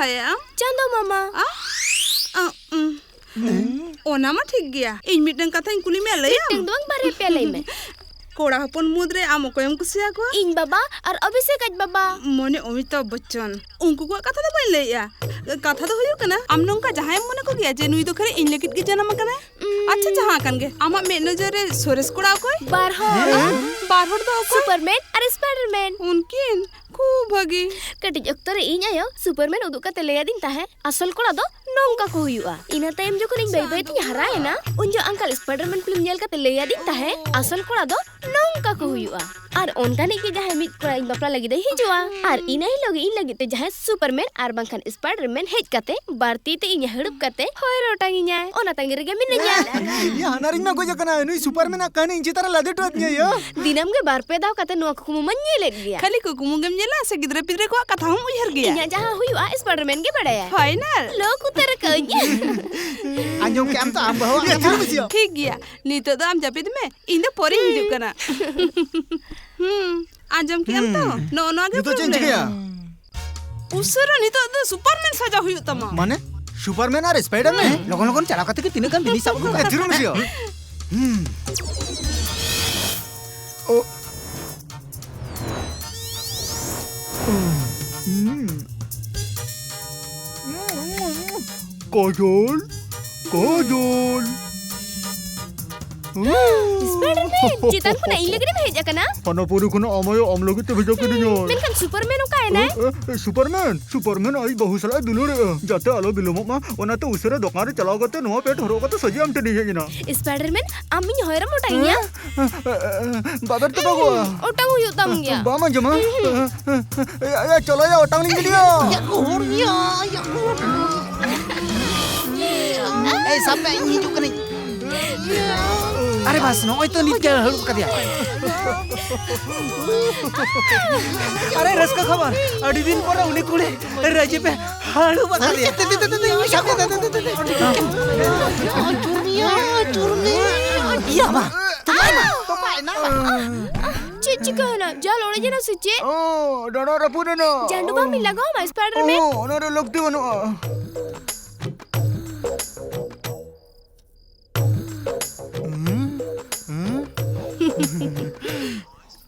ᱡᱟᱦᱟᱸᱭᱟ ᱪᱟᱸᱫᱚ ᱢᱟᱢᱟ ᱚᱱᱟ ᱢᱟ ᱴᱷᱤक ᱜᱮᱭᱟ ᱤᱧ ᱢᱤᱫᱴᱟᱝ ᱠᱟᱛᱷᱟᱧ ᱠᱩᱞᱤ ᱢᱮ ᱞᱟᱹᱭᱟᱢ ᱢᱤᱫᱴᱟᱝ ᱫᱚ ᱵᱟᱝ ᱵᱟᱨᱭᱟ ᱯᱮ ᱞᱟᱹᱭ ᱢᱮ कोड़ा हपन मुद्रे आम कोयम कुसिया को इन बाबा और अभिषेक आज बाबा मने अमिताभ बच्चन उनको को कथा दो बई लैया कथा दो हुयु कना आम नंका जहां मने को गया जे नुई दो खरे इन लगित के जनम कना अच्छा जहां कन गे आमा मे नजर रे सोरेस कोड़ा कोई बारहोड़ दो सुपरमैन और स्पाइडरमैन उनकिन खूब भागी कटिज अक्तर इन आयो सुपरमैन उदुक कते लैया दिन ताहे असल कोड़ा दो नोंका को हुयुआ इना टाइम जो कोनी बाई बाई ती हरायना उन जो अंकल स्पाइडरमैन फिल्म नेल कते लैया दिन ताहे असल कोड़ा दो नोंका को हुयुआ और ओनकाने के जहां मित कोड़ा इन बापला लगी दे हिजुआ और इना ही लगे इन लगी ते जहां सुपरमैन और बंखन स्पाइडरमैन हेज कते बारती ते इन हड़प कते होय रोटांगी न्याय ओना तांगी रे मिन न्याय या हनारिंग ना गोजा कना नुई सुपरमैन कहानी इंची तरह लदे टोत न्याय दिनम के बार पे दाव कते नो कुमु मन नेले गया खाली को कुमु गम नेला से गिदरे पिदरे को कथा हम उयहर गया इना जहां हुयुआ स्पाइडरमैन के बड़ाया फाइनल लोग उतर कन्या आंजोम के आम तो आम बहवा कथा बुझियो ठीक गया नितो तो आम जापिद में इन दो परी हिजु कना आंजम के आम तो नो नो आगे नितो चेंज गया उसरा नितो तो सुपरमैन सजा हुयु तमा माने सुपरमैन और स्पाइडरमैन लोगन लोगन चला कते के तीन काम बिनी सब को थिरु मसियो ओ काजोल काजोल स्पाइडरमैन चितान पुना इन लगी भेजा कना पना पुरी कुना अमयो अम लगी ते भेजा के दिनो मेनखान सुपरमैन का है ना सुपरमैन आई बहु सला दुलु रे जाते आलो बिलोम मा ओना तो उसरे दुकान रे चलाव गते नो पेट हरो गते सजी आम ते दिजे जिना स्पाइडरमैन आमी होयरा मोटाइया बाबर तो बागो ओटांग हुयु तम गया बामा जमा या चलो या ओटांग लिंग दियो या गोरिया ए सब में हिजु कनी अरे बस नो तो नित के हलु कर दिया अरे रस का खबर अड़ी दिन पर उन्हें कुले राजे पे हलु बता दिया चुरमिया मा तो पाए ना चिची कहना जा लोड़े जना सिचे ओ डोडो रपु देनो जांडू बा मिला गो मा स्पाइडरमैन ओ ओनरे लगते बनो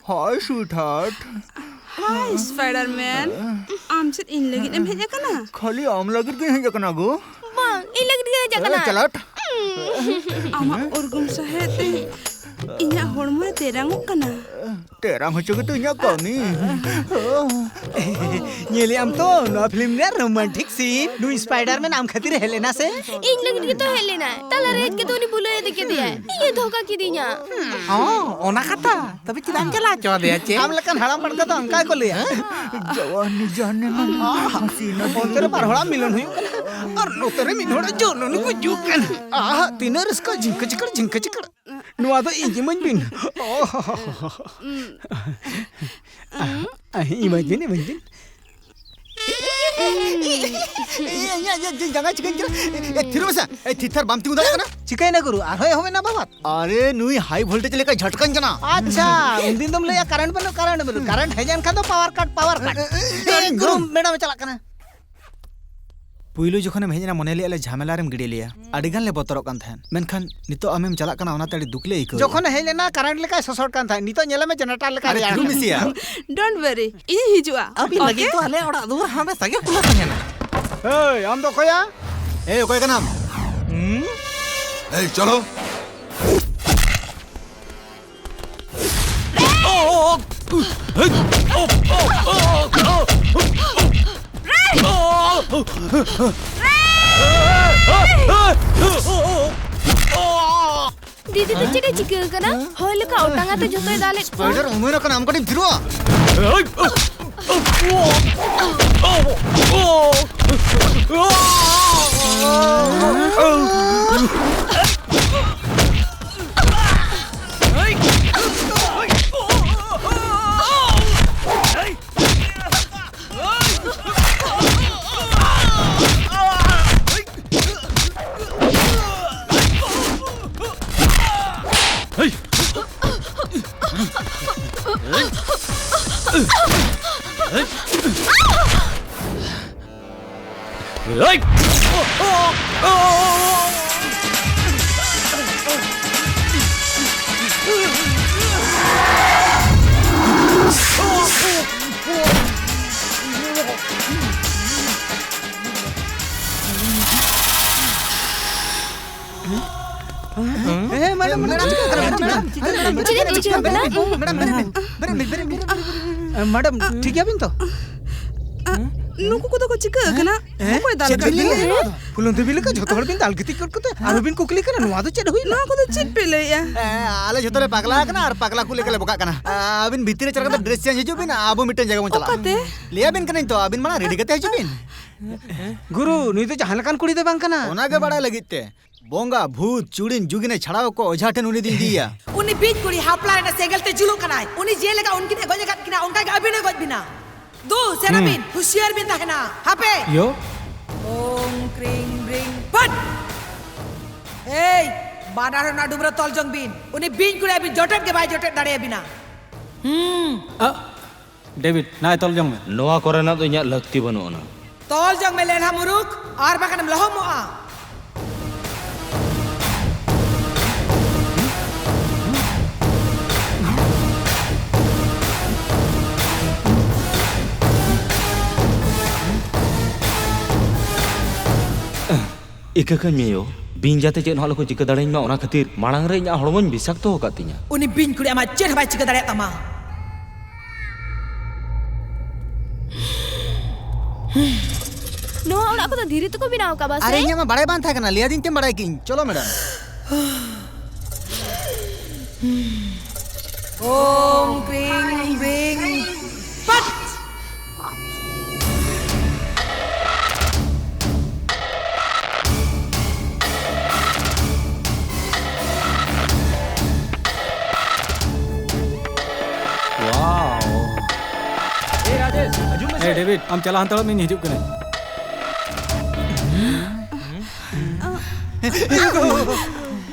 हाय स्वीटहार्ट हाय स्पाइडरमैन आम से इन लगी ने भेजा कना खाली आम लगी के है जकना गो मां इन लगी के जकना चलट आमा उर्गुम सहेते इना होड़मो तेरांगो कना तेरांग होचो के तो इना कमी नेले आम तो नो फिल्म ने रोमांटिक सीन नु स्पाइडरमैन आम खातिर हेलेना से इन लगी के तो हेलेना तला रेत के तो नि बुले दे के दिया ये धोखा की दिया ओना कथा तबे चिदान चला चो दे छे आम लकन हड़ाम पड़का तो अंका को लिया जवानी जाने मन हसीना तेरे पर हड़ा मिलन हुई और नो तेरे मिनोड़ा जोनो नु को जुकन तीन रसका झिंक चिकर नुआ तो इंजी मन बिन इमेजिन या जगह चिकन थिरु बसा थिथर बामती उदा कना चिकाई ना करू आर होय होवे ना बाबा अरे नुई हाई वोल्टेज लेका झटकन जना अच्छा उन दिन तुम ले करंट है जान खा तो पावर कट गुरु मैडम चला कना पुइलो जखन हेजना मने ले झमेला रेम गिडी लिया अडिगान ले बतरो कान थान मेनखान नितो आमेम चला कना ओना तड़ी दुखले इको जखन हेलेना करंट लेका ससोट कान था नितो नेला में जनरेटर लेका अरे थ्रू मिसिया डोंट वरी इ हिजुआ अभी लगे तो हले ओड़ा दूर हमें सगे कुला कन्या ए हम तो कोया ए कोई का नाम ए चलो दीदी तो चिड़े चिके कना होय लका ओटांगा तो जतोय दाले स्पाइडर उमेनो का नाम कटी थिरुआ मैडम ठीक है बिन तो नुकु को तो को चिका कना कोई दाल का फुलन देवी लेका झोतो हड़ बिन दाल गति करते आरो बिन कुकली कना नवा तो चेड हुई ना को तो चिप पे ले या आले झोतो रे पागला कना और पागला को लेके बोका कना अबिन भीतर चला के ड्रेस चेंज हिजु बिन आबो मिटन जगह मन चला ओकाते लिया बिन कने तो अबिन माना रेडी करते हिजु बिन गुरु नुई तो जहां लकान कुड़ी दे बांग कना ओना के बड़ा लगिते बोंगा भूत चुड़िन जुगिने छड़ाव को ओझा ठन उनी दिन दिया उनी बीच कुड़ी हापला रे सेगलते जुलू कनाय उनी जे लगा उनकी गजे काट किना उनका अभिनय गज बिना दो सेनाबिन होशियार बिन ताहना हापे यो ओम क्रिंग ब्रिंग पट एय बानार ना डुमरा तल जंग बिन उनी बीच कुड़ी अभी जटट के भाई जटट दाड़े बिना डेविड ना तल जंग में नोआ कोरेना तो इᱧᱟᱜ लक्ति बनुआ तल जंग में लेला मुरुक और बाकनम लहमोआ इकाkan मेयो बिन जाते चेन हल को चिका दाड़ेñ मा ओना खातिर माड़ांग रे इᱧᱟᱜ हड़मोñ बिसाक्तो होका तिᱧा उनी बीच कुड़ी आमा चेन भाई चिका दाड़े तमा नो ओड़ा को तो धीरे तो को बिना का बस अरे इᱧ मा बड़ाई बान था कना लिया दिन ते बड़ाई किन चलो मैडम ओम क्रिंग ब्रिंग पट ए डेविड हम चला हंतड़ में हिजुक कने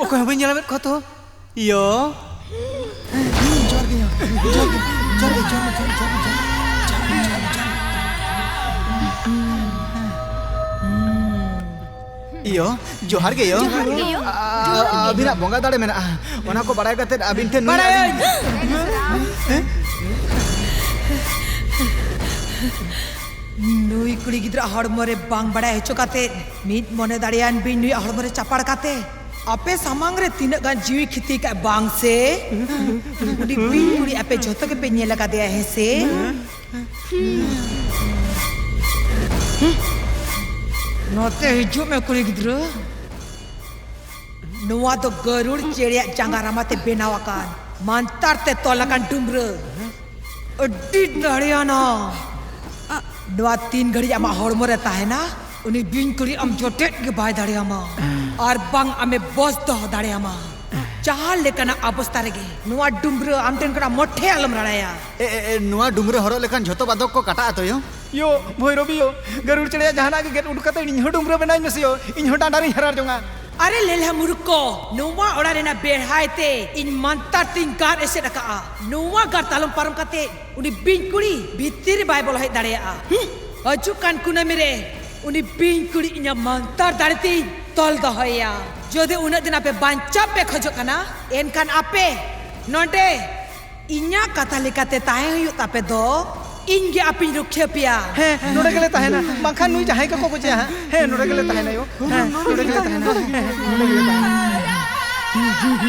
ओको हबे नेला बेत खतो यो यो जोहार के यो अबिना बोंगा दाड़े मेना ओना को बड़ाई कते अबिन ठे नुई कुड़ी गिद्रा हड़मरे बांग बड़ा हेचो काते मीत मने दाड़ियान बिन नुई हड़मरे चपाड़ काते आपे सामांग रे तीन गान जीवी खिती का बांग से उनी बिन कुड़ी आपे जोतो के पे ने लगा दिया है से नोते हिजो में कुड़ी गिद्रा नुआ तो गरुड़ चेड़िया जांगारामा ते बेनावाकान मांतार ते तोलाकान डुमरे अड्डी दाड़ियाना नवा 3 घड़ी आमा हड़मो रहता है ना उन्हीं बिन कुड़ी हम जोटेट के बाय दाड़े आमा और बंग हमें बॉस दो दाड़े आमा चाल लेकर ना अवस्था रेगे नवा डुमरे हम टेन करा मोटे आलम रड़ाया ए नुआ डुमरे हरो लेखान झोतो बादक को काटा आतो यो भैरवी यो गरुड़ चढ़िया जहाना के गेट उड़कते इन डुमरे बनाई मसियो इन डांडारी हरार जोंगा अरे लेला मुरुको नुवा ओड़ा रेना बेहायते इन मंतर तीन गार ऐसे रखा नुवा गार तालम परम कते उन्हीं बिन कुड़ी भीतर बाइबल है दाड़े अजू कान कुना मेरे उन्हीं बिन कुड़ी इन्या मंतर दाड़े ती तोल दो है या जो दे उन्हें दिन आपे बांचा पे खोजो कना इन कान आपे नोटे इन्या कथा लिखाते ताहे हुई तापे दो इनके अपनी रुखे पिया है नोड़े गले ताहेना माखा नुई जहां का को बचे है नोड़े गले ताहेना यो नोड़े गले ताहेना